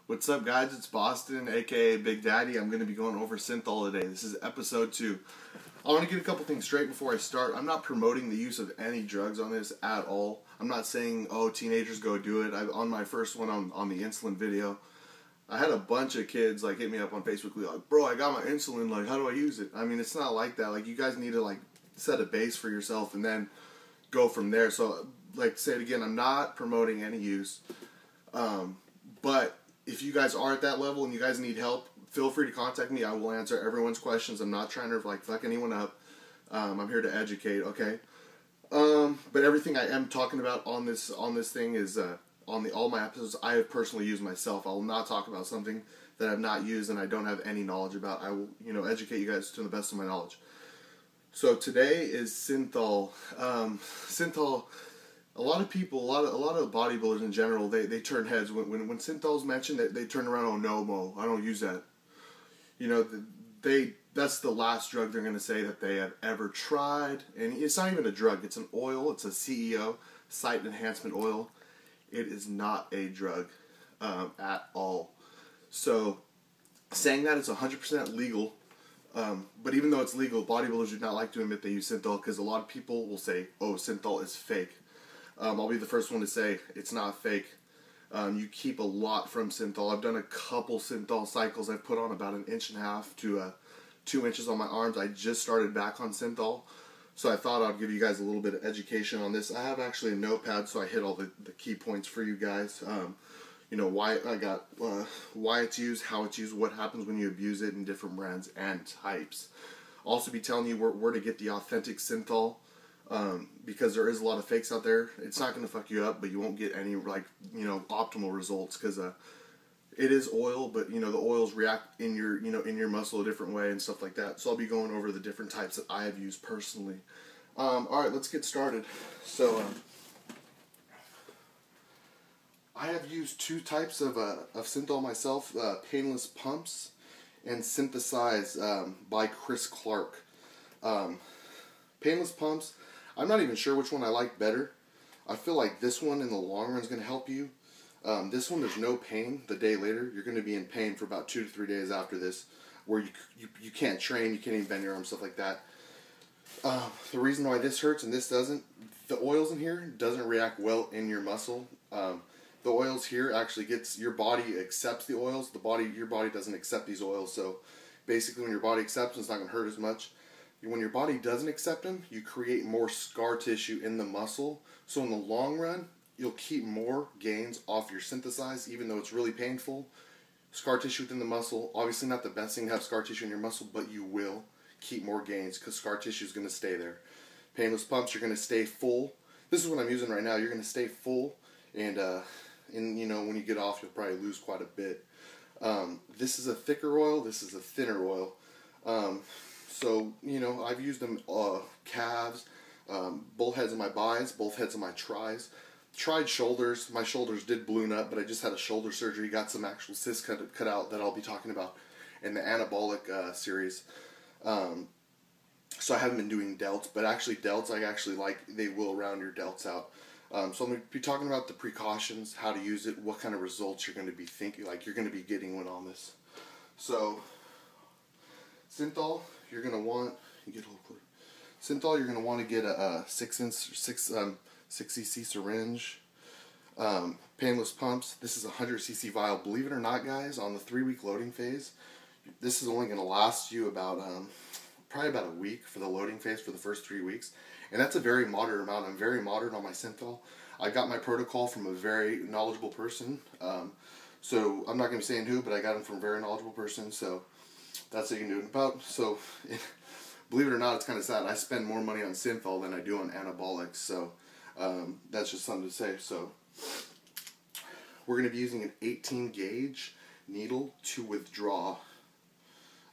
What's up, guys? It's Bostin, aka Big Daddy. I'm going to be going over Synthol today. This is episode 2. I want to get a couple things straight before I start. I'm not promoting the use of any drugs on this at all. I'm not saying, oh, teenagers go do it. On my first one on the insulin video, I had a bunch of kids hit me up on Facebook like, bro, I got my insulin, how do I use it? I mean, it's not like that. You guys need to set a base for yourself and then go from there. So say it again, I'm not promoting any use. But if you guys are at that level and you guys need help, feel free to contact me. I will answer everyone's questions. I'm not trying to fuck anyone up. I'm here to educate, okay? But everything I am talking about on this thing is on all my episodes I have personally used myself. I will not talk about something that I've not used and I don't have any knowledge about. I will, educate you guys to the best of my knowledge. So today is Synthol. Synthol. A lot of people, a lot of bodybuilders in general, they turn heads when Synthol's mentioned. They turn around. Oh no, Mo, I don't use that. That's the last drug they're going to say that they have ever tried, and it's not even a drug. It's an oil. It's a CEO, site enhancement oil. It is not a drug at all. So saying that it's 100% legal. But even though it's legal, bodybuilders do not like to admit they use Synthol because a lot of people will say, oh, Synthol is fake. I'll be the first one to say it's not fake. You keep a lot from Synthol. I've done a couple Synthol cycles. I've put on about 1.5 inches to 2 inches on my arms. I just started back on Synthol, so I thought I'd give you guys a little bit of education on this. I have actually a notepad, so I hit all the key points for you guys. Why I got why it's used, how it's used, what happens when you abuse it, and different brands and types. Also be telling you where to get the authentic Synthol. Because there is a lot of fakes out there. It's not going to fuck you up, but you won't get any optimal results because it is oil, but the oils react in your muscle a different way and stuff like that. So I'll be going over the different types that I have used personally. All right, let's get started. So I have used 2 types of Synthol myself: painless pumps and synthesize by Chris Clark. Painless pumps, I'm not even sure which one I like better. I feel like this one in the long run is going to help you. This one, there's no pain the day later. You're going to be in pain for about 2 to 3 days after this, where you can't train, you can't even bend your arms, stuff like that. The reason why this hurts and this doesn't, the oils in here doesn't react well in your muscle. The oils here actually your body accepts the oils. Your body doesn't accept these oils, so basically when your body accepts them, it's not going to hurt as much. When your body doesn't accept them, you create more scar tissue in the muscle. So in the long run, you'll keep more gains off your synthesize, even though it's really painful. Scar tissue within the muscle, obviously not the best thing to have scar tissue in your muscle, but you will keep more gains because scar tissue is going to stay there. Painless pumps, you're going to stay full. This is what I'm using right now. You're going to stay full, and when you get off, you'll probably lose quite a bit. This is a thicker oil. This is a thinner oil. So, I've used them calves, both heads of my bis, both heads of my tris. Tried shoulders. My shoulders did balloon up, but I just had a shoulder surgery. Got some actual cysts cut out that I'll be talking about in the anabolic series. So I haven't been doing delts, but actually delts I actually like. They will round your delts out. So I'm going to be talking about the precautions, how to use it, what kind of results you're going to be you're going to be getting when on this. So Synthol, you're going to want, Synthol, you're going to want to get a 6 cc syringe. Painless pumps, this is a 100 cc vial. Believe it or not, guys, on the 3-week loading phase, this is only going to last you about, probably about a week for the loading phase for the first 3 weeks. And that's a very moderate amount. I'm very moderate on my Synthol. I got my protocol from a very knowledgeable person. So I'm not going to be saying who, but I got them from a very knowledgeable person. So that's what you can do it about. So, believe it or not, it's kind of sad. I spend more money on Synthol than I do on anabolics. So, that's just something to say. So, we're going to be using an 18 gauge needle to withdraw.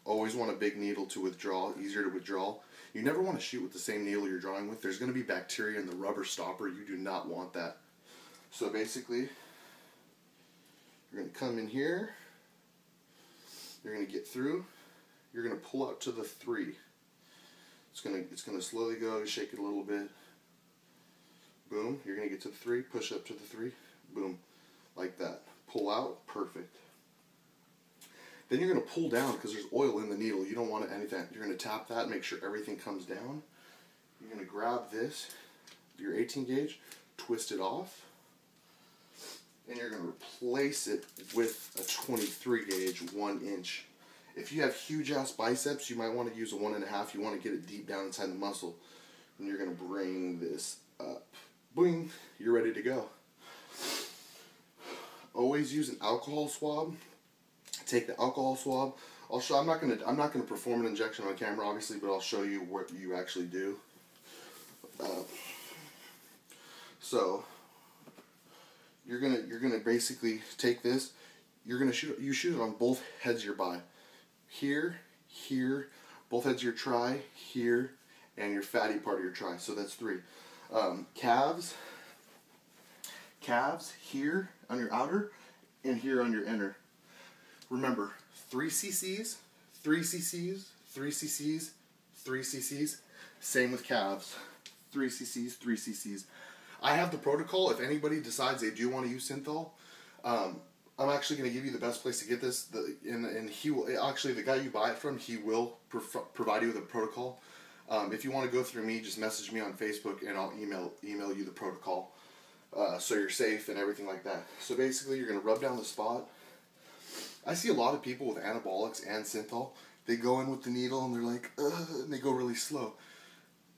Always want a big needle to withdraw, easier to withdraw. You never want to shoot with the same needle you're drawing with. There's going to be bacteria in the rubber stopper. You do not want that. So, basically, you're going to come in here. You're going to get through. You're going to pull out to the 3. It's going to slowly go, shake it a little bit. Boom. You're going to get to the 3, push up to the 3. Boom. Like that. Pull out. Perfect. Then you're going to pull down because there's oil in the needle. You don't want anything. You're going to tap that, make sure everything comes down. You're going to grab this, your 18 gauge, twist it off, and you're going to replace it with a 23 gauge 1 inch. If you have huge ass biceps, you might want to use a 1.5. You want to get it deep down inside the muscle. And you're going to bring this up. Boing, you're ready to go. Always use an alcohol swab. Take the alcohol swab. I'm not gonna perform an injection on camera, obviously, but I'll show you what you actually do. So you're gonna basically take this. You shoot it on both heads of your bi. Here, both heads of your tri, here, and your fatty part of your tri. So that's 3. Calves here on your outer, and here on your inner. Remember, 3 cc's, 3 cc's, 3 cc's, 3 cc's. Same with calves. 3 cc's, 3 cc's. I have the protocol. If anybody decides they do want to use Synthol, I'm actually going to give you the best place to get this. And he will actually, the guy you buy it from, he will provide you with a protocol. If you want to go through me, just message me on Facebook, and I'll email you the protocol, so you're safe and everything like that. So basically, you're going to rub down the spot. I see a lot of people with anabolics and Synthol. They go in with the needle and they're like, and they go really slow.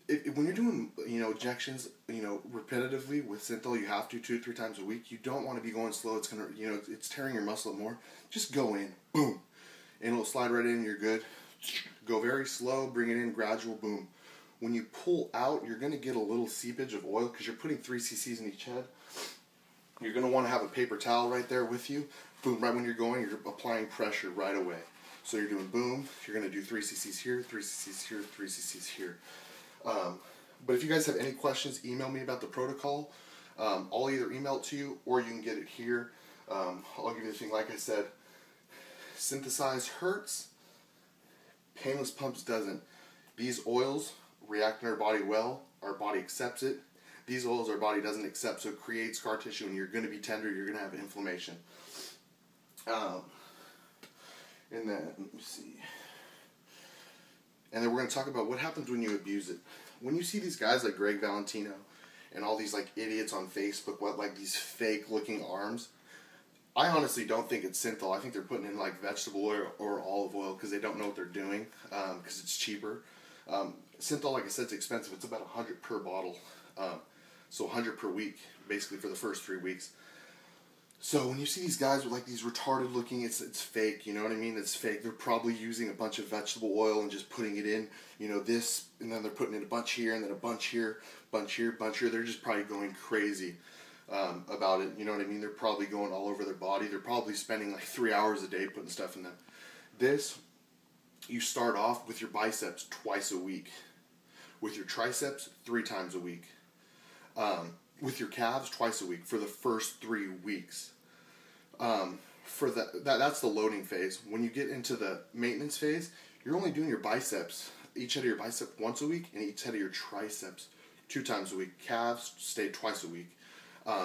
When you're doing, injections, repetitively with Synthol, you have to 2-3 times a week. You don't want to be going slow. It's gonna, it's tearing your muscle up more. Just go in, boom, and it'll slide right in. You're good. Go very slow. Bring it in, gradual, boom. When you pull out, you're gonna get a little seepage of oil because you're putting 3 cc's in each head. You're gonna want to have a paper towel right there with you. Boom, right when you're going, you're applying pressure right away. So you're doing boom, you're going to do 3 cc's here, 3 cc's here, 3 cc's here. But if you guys have any questions, email me about the protocol. I'll either email it to you or you can get it here. I'll give you the thing, like I said, synthesized hurts, painless pumps doesn't. These oils react in our body well, our body accepts it. These oils our body doesn't accept, so it creates scar tissue, and you're going to be tender, you're going to have inflammation. And then, let me see. And then we're going to talk about what happens when you abuse it. When you see these guys like Greg Valentino and all these like idiots on Facebook with like these fake looking arms, I honestly don't think it's Synthol. I think they're putting in like vegetable oil or olive oil because they don't know what they're doing, because it's cheaper. Synthol, like I said, it's expensive. It's about $100 per bottle. So $100 per week, basically for the first 3 weeks. So when you see these guys with like these retarded looking, it's fake, you know what I mean? It's fake. They're probably using a bunch of vegetable oil and just putting it in, this, and then they're putting in a bunch here, and then a bunch here, bunch here, bunch here. They're just probably going crazy about it, you know what I mean? They're probably going all over their body. They're probably spending like 3 hours a day putting stuff in them. This, you start off with your biceps twice a week. With your triceps, 3 times a week. With your calves, twice a week for the first 3 weeks. That's the loading phase. When you get into the maintenance phase, you're only doing your biceps, each head of your bicep once a week, and each head of your triceps 2 times a week. Calves stay twice a week.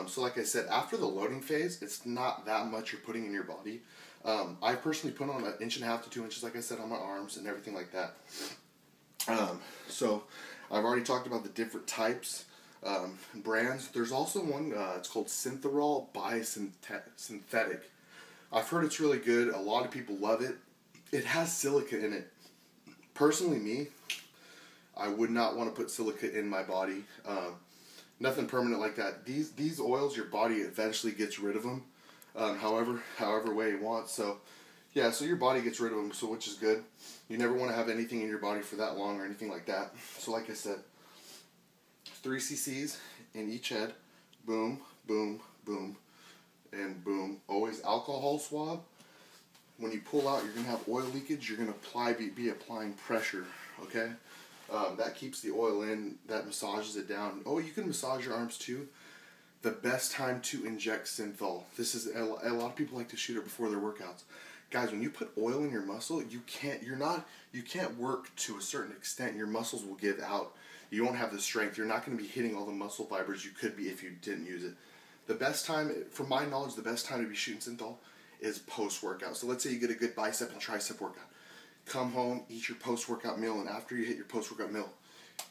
So like I said, after the loading phase, it's not that much you're putting in your body. I personally put on 1.5 to 2 inches, like I said, on my arms and everything like that. So I've already talked about the different types, brands. There's also one, it's called Synthol Synthetic. I've heard it's really good. A lot of people love it. It has silica in it. Personally, me, I would not want to put silica in my body. Nothing permanent like that. These oils, your body eventually gets rid of them, however way you want. So, yeah, so your body gets rid of them, so which is good. You never want to have anything in your body for that long or anything like that. So, like I said, 3 cc's in each head. Boom, boom, boom, and boom. Always alcohol swab. When you pull out, you're going to have oil leakage. You're going to be applying pressure, okay? That keeps the oil in. That massages it down. Oh, you can massage your arms too. The best time to inject Synthol. This is a lot of people like to shoot it before their workouts. Guys, when you put oil in your muscle, you can't work to a certain extent. Your muscles will give out. You won't have the strength. You're not going to be hitting all the muscle fibers you could be if you didn't use it. The best time, from my knowledge, the best time to be shooting Synthol is post-workout. So let's say you get a good bicep and tricep workout. Come home, eat your post-workout meal, and after you hit your post-workout meal,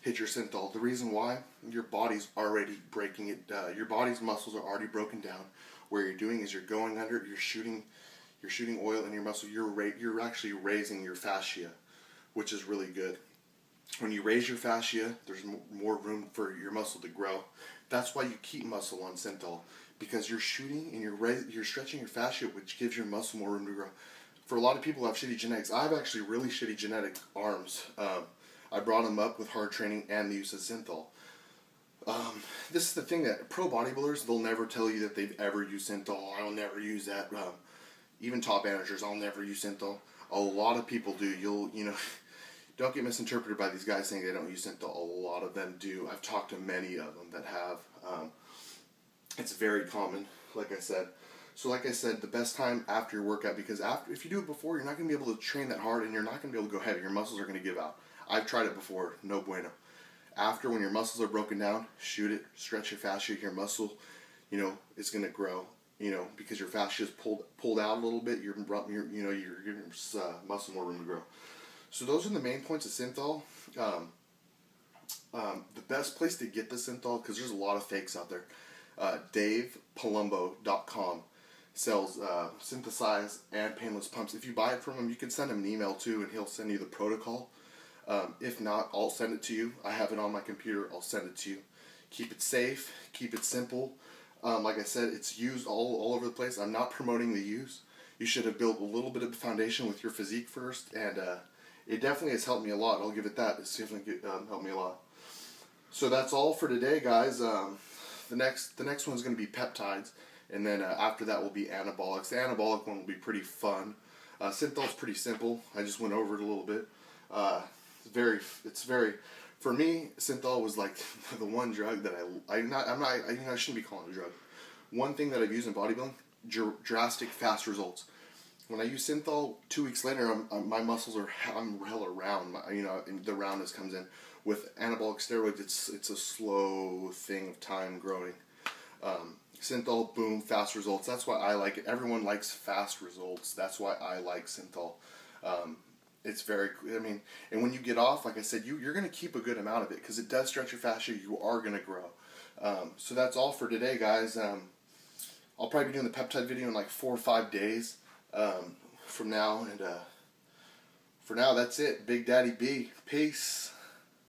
hit your Synthol. The reason why, your body's already breaking it, your body's muscles are already broken down. What you're doing is you're going under, you're shooting oil in your muscle. You're actually raising your fascia, which is really good. When you raise your fascia, there's more room for your muscle to grow. That's why you keep muscle on Synthol, because you're shooting and you're stretching your fascia, which gives your muscle more room to grow. For a lot of people who have shitty genetics, I have actually really shitty genetic arms. I brought them up with hard training and the use of Synthol. This is the thing that pro bodybuilders, they'll never tell you that they've ever used Synthol. I'll never use that. Even top managers, I'll never use Synthol. A lot of people do. Don't get misinterpreted by these guys saying they don't use Synthol. A lot of them do. I've talked to many of them that have. It's very common, like I said. So like I said, the best time after your workout, because if you do it before, you're not going to be able to train that hard and you're not going to be able to go heavy. Your muscles are going to give out. I've tried it before. No bueno. After, when your muscles are broken down, shoot it, stretch your fascia. Your muscle, it's going to grow, because your fascia is pulled out a little bit. Your giving muscle more room to grow. So those are the main points of Synthol. The best place to get the Synthol, because there's a lot of fakes out there. DavePalumbo.com sells synthesized and painless pumps. If you buy it from him, you can send him an email too, and he'll send you the protocol. If not, I'll send it to you. I have it on my computer. I'll send it to you. Keep it safe. Keep it simple. Like I said, it's used all over the place. I'm not promoting the use. You should have built a little bit of the foundation with your physique first, and it definitely has helped me a lot. I'll give it that. It's definitely helped me a lot. So that's all for today, guys. The next one's going to be peptides, and then after that will be anabolics. The anabolic one will be pretty fun. Synthol's pretty simple. I just went over it a little bit. For me, Synthol was like the one drug that I shouldn't be calling it a drug. One thing that I've used in bodybuilding, drastic fast results. When I use Synthol, 2 weeks later, my muscles I'm hella round. And the roundness comes in. With anabolic steroids, it's a slow thing of time growing. Synthol, boom, fast results. That's why I like it. Everyone likes fast results. That's why I like Synthol. It's very, and when you get off, like I said, you're going to keep a good amount of it because it does stretch your fascia. You are going to grow. So that's all for today, guys. I'll probably be doing the peptide video in like 4 or 5 days from now. And for now, that's it. Big Daddy B. Peace.